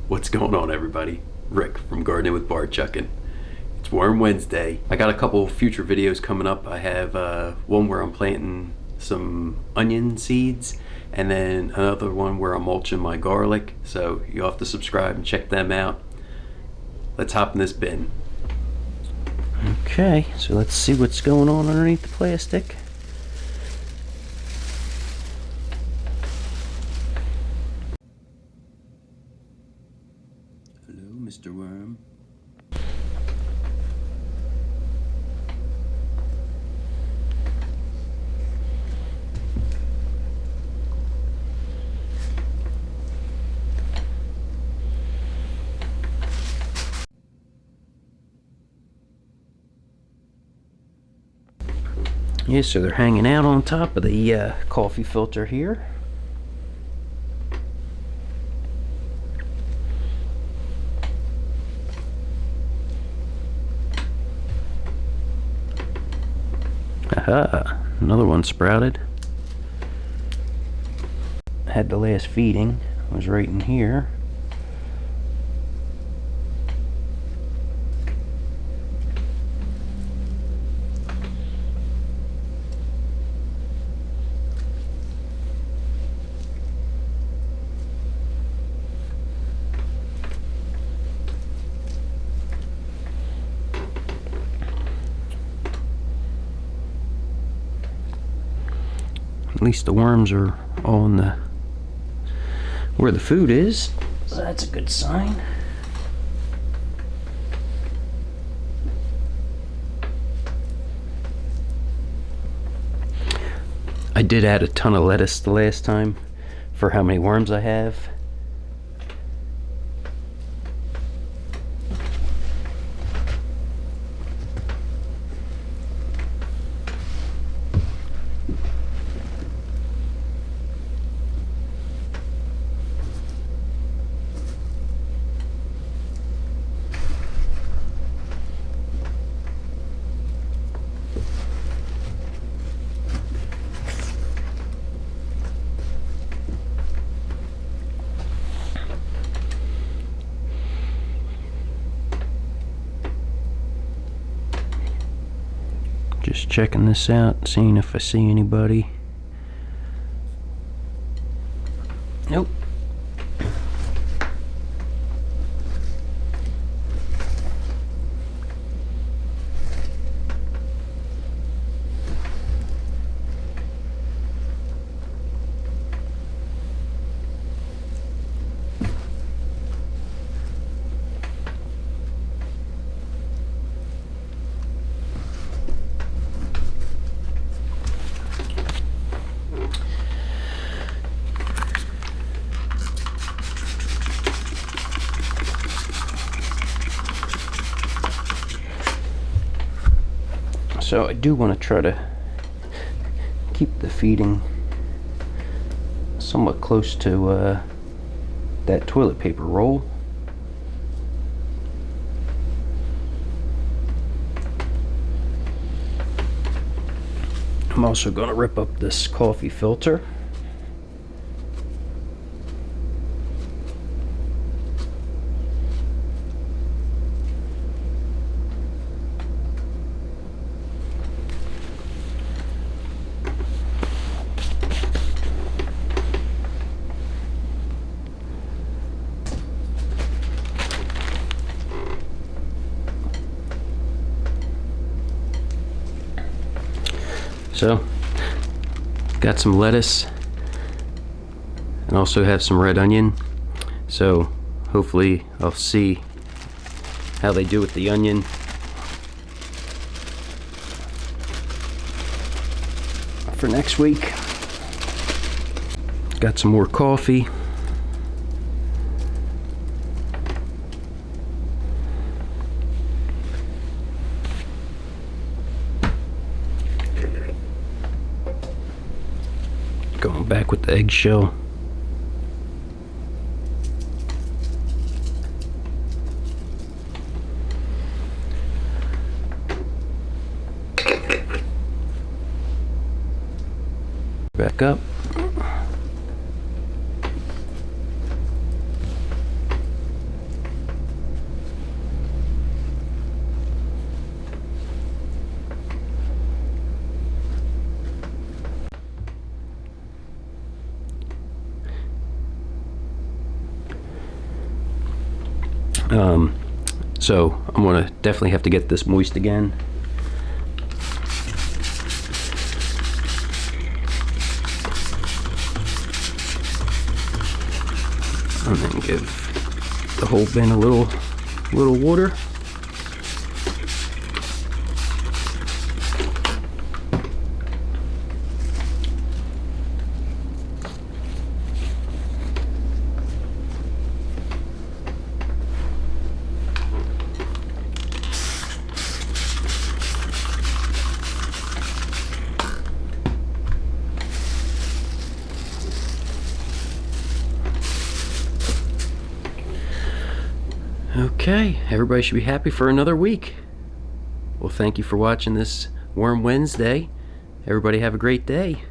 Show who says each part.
Speaker 1: What's going on, everybody? Rick from Gardening with Barchuckin. It's Worm Wednesday. I got a couple future videos coming up. I have one where I'm planting some onion seeds, and then another one where I'm mulching my garlic. So you'll have to subscribe and check them out. Let's hop in this bin.
Speaker 2: Okay, so let's see what's going on underneath the plastic.
Speaker 1: Hello, Mr. Worm.
Speaker 2: Yeah, so they're hanging out on top of the coffee filter here. Aha, another one sprouted. Had the last feeding, was right in here. At least the worms are all in the where the food is, so that's a good sign. I did add a ton of lettuce the last time for how many worms I have. Just checking this out, seeing if I see anybody. Nope. So I do want to try to keep the feeding somewhat close to that toilet paper roll. I'm also going to rip up this coffee filter. So, got some lettuce and also have some red onion. So, hopefully I'll see how they do with the onion. For next week. Got some more coffee. Going back with the eggshell. Back up. So I'm gonna definitely have to get this moist again. And then give the whole bin a little water. Okay, everybody should be happy for another week. Well, thank you for watching this Worm Wednesday. Everybody have a great day.